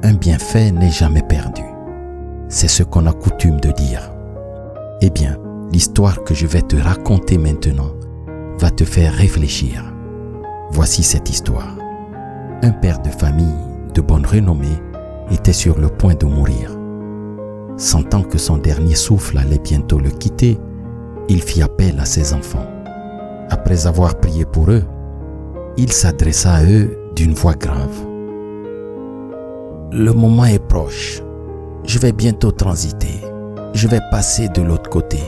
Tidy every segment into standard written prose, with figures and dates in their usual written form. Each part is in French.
un bienfait n'est jamais perdu. C'est ce qu'on a coutume de dire. Eh bien, l'histoire que je vais te raconter maintenant va te faire réfléchir. Voici cette histoire. Un père de famille de bonne renommée était sur le point de mourir. Sentant que son dernier souffle allait bientôt le quitter, il fit appel à ses enfants. Après avoir prié pour eux, il s'adressa à eux d'une voix grave. « Le moment est proche. Je vais bientôt transiter. Je vais passer de l'autre côté.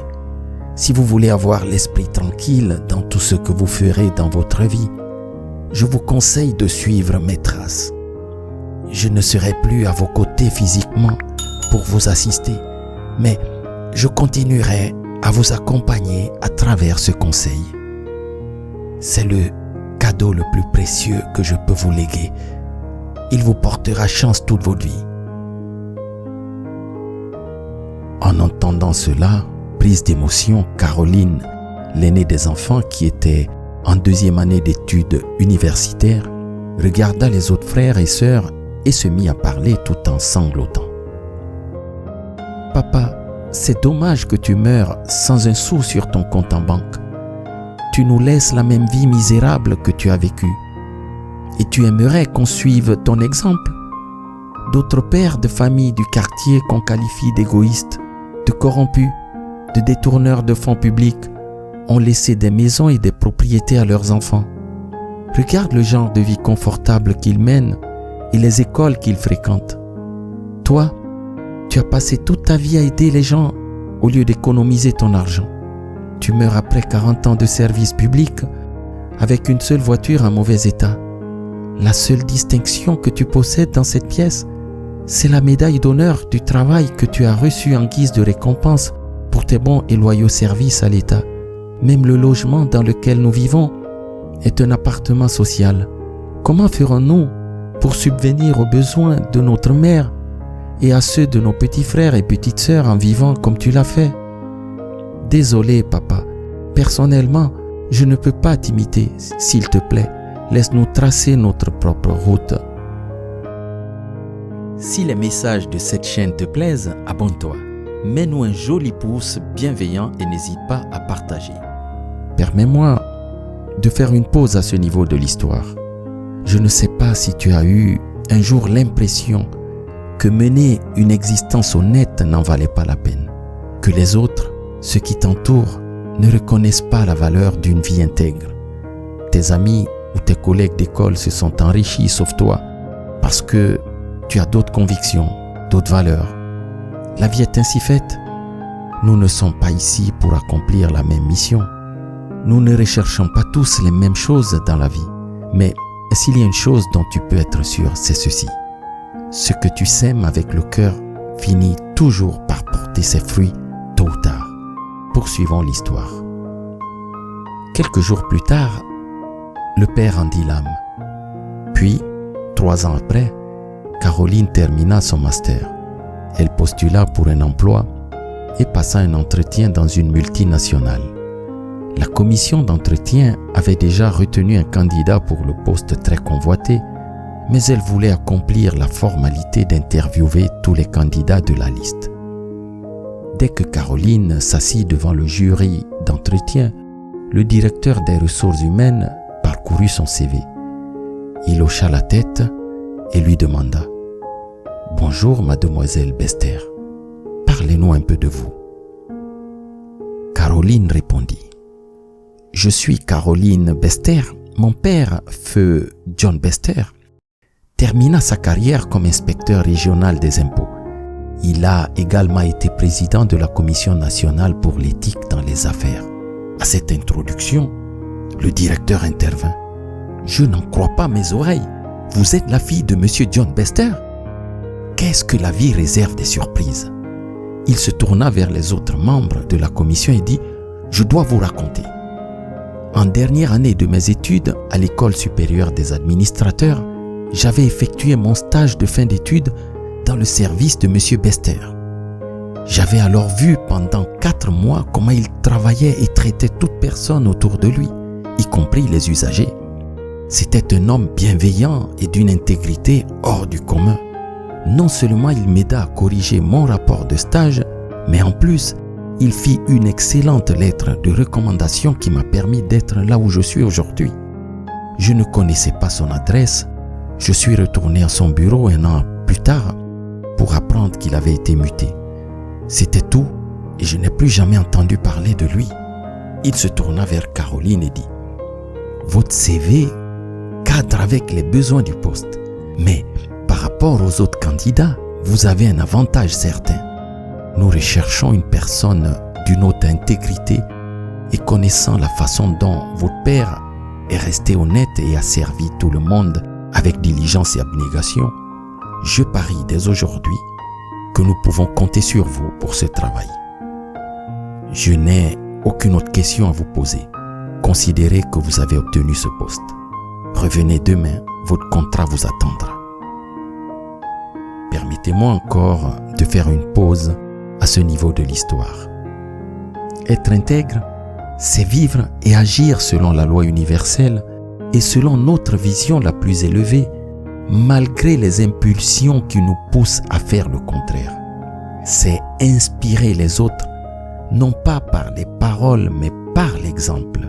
Si vous voulez avoir l'esprit tranquille dans tout ce que vous ferez dans votre vie, je vous conseille de suivre mes traces. Je ne serai plus à vos côtés physiquement pour vous assister, mais je continuerai à vous accompagner à travers ce conseil. C'est le cadeau le plus précieux que je peux vous léguer. Il vous portera chance toute votre vie. » En entendant cela, prise d'émotion, Caroline, l'aînée des enfants qui était en 2e année d'études universitaires, regarda les autres frères et sœurs et se mit à parler tout en sanglotant. « Papa, c'est dommage que tu meures sans un sou sur ton compte en banque. Tu nous laisses la même vie misérable que tu as vécue. Et tu aimerais qu'on suive ton exemple. D'autres pères de famille du quartier qu'on qualifie d'égoïstes, de corrompus, de détourneurs de fonds publics ont laissé des maisons et des propriétés à leurs enfants. Regarde le genre de vie confortable qu'ils mènent et les écoles qu'ils fréquentent. Toi, tu as passé toute ta vie à aider les gens au lieu d'économiser ton argent. Tu meurs après 40 ans de service public avec une seule voiture en mauvais état. La seule distinction que tu possèdes dans cette pièce, c'est la médaille d'honneur du travail que tu as reçu en guise de récompense pour tes bons et loyaux services à l'État. Même le logement dans lequel nous vivons est un appartement social. Comment ferons-nous pour subvenir aux besoins de notre mère et à ceux de nos petits frères et petites sœurs en vivant comme tu l'as fait? Désolé, papa. Personnellement, je ne peux pas t'imiter. S'il te plaît, laisse-nous tracer notre propre route. » Si les messages de cette chaîne te plaisent, abonne-toi. Mets-nous un joli pouce bienveillant et n'hésite pas à partager. Permets-moi de faire une pause à ce niveau de l'histoire. Je ne sais pas si tu as eu un jour l'impression que mener une existence honnête n'en valait pas la peine, que les autres, ceux qui t'entourent, ne reconnaissent pas la valeur d'une vie intègre. Tes amis ou tes collègues d'école se sont enrichis sauf toi parce que tu as d'autres convictions, d'autres valeurs. La vie est ainsi faite. Nous ne sommes pas ici pour accomplir la même mission. Nous ne recherchons pas tous les mêmes choses dans la vie. Mais s'il y a une chose dont tu peux être sûr, c'est ceci. Ce que tu sèmes avec le cœur finit toujours par porter ses fruits tôt ou tard. Poursuivons l'histoire. Quelques jours plus tard, le père rendit l'âme. Puis, 3 ans après, Caroline termina son master. Elle postula pour un emploi et passa un entretien dans une multinationale. La commission d'entretien avait déjà retenu un candidat pour le poste très convoité, mais elle voulait accomplir la formalité d'interviewer tous les candidats de la liste. Dès que Caroline s'assit devant le jury d'entretien, le directeur des ressources humaines parcourut son CV. Il hocha la tête et lui demanda « Bonjour, mademoiselle Bester. Parlez-nous un peu de vous. » Caroline répondit « Je suis Caroline Bester. Mon père, feu John Bester, termina sa carrière comme inspecteur régional des impôts. Il a également été président de la Commission nationale pour l'éthique dans les affaires. » À cette introduction, le directeur intervint. « Je n'en crois pas mes oreilles. Vous êtes la fille de monsieur John Bester ? Qu'est-ce que la vie réserve des surprises ?» Il se tourna vers les autres membres de la commission et dit « Je dois vous raconter. En dernière année de mes études à l'École supérieure des administrateurs, j'avais effectué mon stage de fin d'études dans le service de monsieur Bester. J'avais alors vu pendant 4 mois comment il travaillait et traitait toute personne autour de lui, y compris les usagers. C'était un homme bienveillant et d'une intégrité hors du commun. Non seulement il m'aida à corriger mon rapport de stage, mais en plus, il fit une excellente lettre de recommandation qui m'a permis d'être là où je suis aujourd'hui. Je ne connaissais pas son adresse. Je suis retourné à son bureau un an plus tard pour apprendre qu'il avait été muté. C'était tout et je n'ai plus jamais entendu parler de lui. Il se tourna vers Caroline et dit « Votre CV cadre avec les besoins du poste, mais par rapport aux autres candidats, vous avez un avantage certain. Nous recherchons une personne d'une haute intégrité et connaissant la façon dont votre père est resté honnête et a servi tout le monde avec diligence et abnégation. Je parie dès aujourd'hui que nous pouvons compter sur vous pour ce travail. Je n'ai aucune autre question à vous poser. Considérez que vous avez obtenu ce poste. Revenez demain, votre contrat vous attendra. » Permettez-moi encore de faire une pause à ce niveau de l'histoire. Être intègre, c'est vivre et agir selon la loi universelle et selon notre vision la plus élevée, malgré les impulsions qui nous poussent à faire le contraire. C'est inspirer les autres, non pas par les paroles, mais par l'exemple,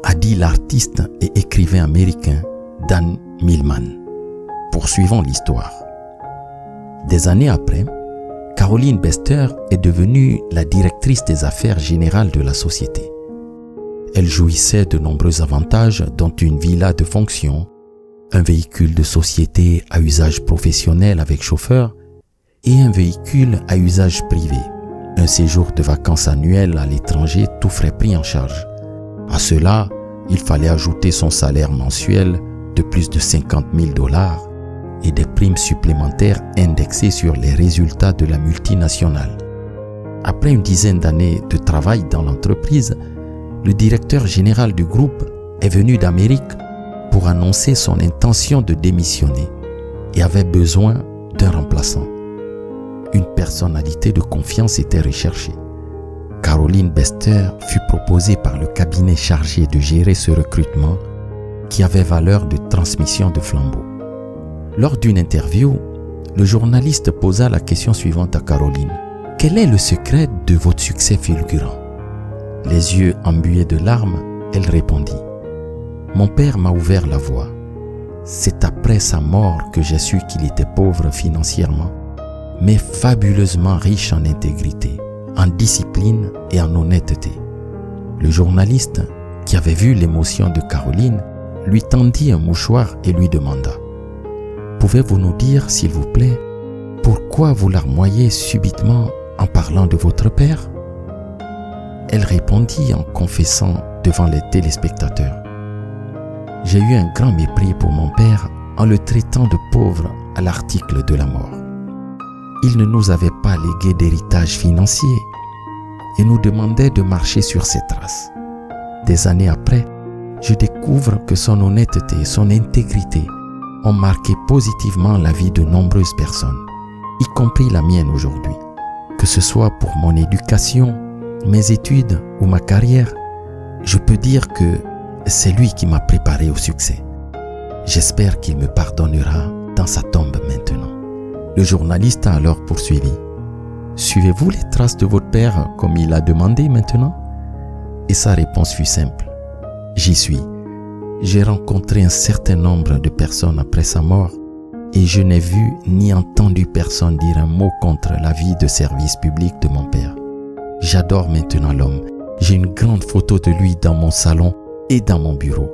a dit l'artiste et écrivain américain Dan Millman. Poursuivons l'histoire. Des années après, Caroline Bester est devenue la directrice des affaires générales de la société. Elle jouissait de nombreux avantages, dont une villa de fonction, un véhicule de société à usage professionnel avec chauffeur et un véhicule à usage privé, un séjour de vacances annuel à l'étranger, tous frais pris en charge. À cela, il fallait ajouter son salaire mensuel de plus de 50 000 $ et des primes supplémentaires indexées sur les résultats de la multinationale. Après une dizaine d'années de travail dans l'entreprise, le directeur général du groupe est venu d'Amérique pour annoncer son intention de démissionner et avait besoin d'un remplaçant. Une personnalité de confiance était recherchée. Caroline Bester fut proposée par le cabinet chargé de gérer ce recrutement qui avait valeur de transmission de flambeau. Lors d'une interview, le journaliste posa la question suivante à Caroline. « Quel est le secret de votre succès fulgurant ?» Les yeux embués de larmes, elle répondit « Mon père m'a ouvert la voie. C'est après sa mort que j'ai su qu'il était pauvre financièrement, mais fabuleusement riche en intégrité, en discipline et en honnêteté. » Le journaliste, qui avait vu l'émotion de Caroline, lui tendit un mouchoir et lui demanda « Pouvez-vous nous dire, s'il vous plaît, pourquoi vous larmoyez subitement en parlant de votre père ?» Elle répondit en confessant devant les téléspectateurs « J'ai eu un grand mépris pour mon père en le traitant de pauvre à l'article de la mort. Il ne nous avait pas légué d'héritage financier et nous demandait de marcher sur ses traces. Des années après, je découvre que son honnêteté et son intégrité ont marqué positivement la vie de nombreuses personnes, y compris la mienne aujourd'hui. Que ce soit pour mon éducation, mes études ou ma carrière, je peux dire que c'est lui qui m'a préparé au succès. J'espère qu'il me pardonnera dans sa tombe maintenant. » Le journaliste a alors poursuivi. « Suivez-vous les traces de votre père comme il a demandé maintenant ?» Et sa réponse fut simple. « J'y suis. J'ai rencontré un certain nombre de personnes après sa mort et je n'ai vu ni entendu personne dire un mot contre la vie de service public de mon père. J'adore maintenant l'homme. J'ai une grande photo de lui dans mon salon et dans mon bureau.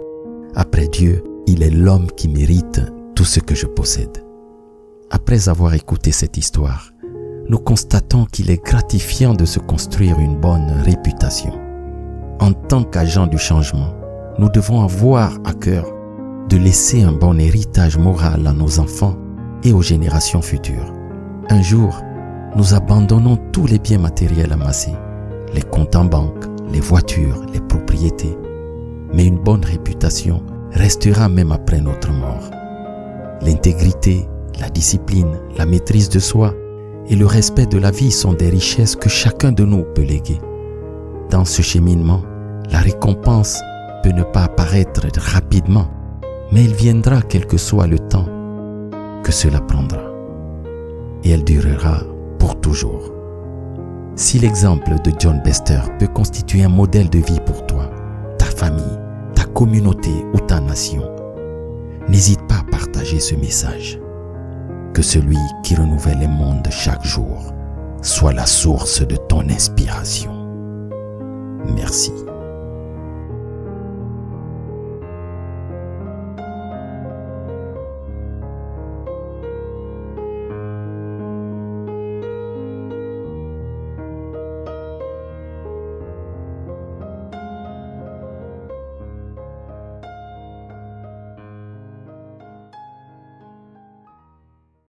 Après Dieu, il est l'homme qui mérite tout ce que je possède. » Après avoir écouté cette histoire, nous constatons qu'il est gratifiant de se construire une bonne réputation. En tant qu'agent du changement, nous devons avoir à cœur de laisser un bon héritage moral à nos enfants et aux générations futures. Un jour, nous abandonnons tous les biens matériels amassés, les comptes en banque, les voitures, les propriétés. Mais une bonne réputation restera même après notre mort. L'intégrité, la discipline, la maîtrise de soi et le respect de la vie sont des richesses que chacun de nous peut léguer. Dans ce cheminement, la récompense peut ne pas apparaître rapidement, mais elle viendra quel que soit le temps que cela prendra. et elle durera pour toujours. Si l'exemple de John Bester peut constituer un modèle de vie pour toi, ta famille, ta communauté ou ta nation, n'hésite pas à partager ce message. Que celui qui renouvelle les mondes chaque jour soit la source de ton inspiration. Merci.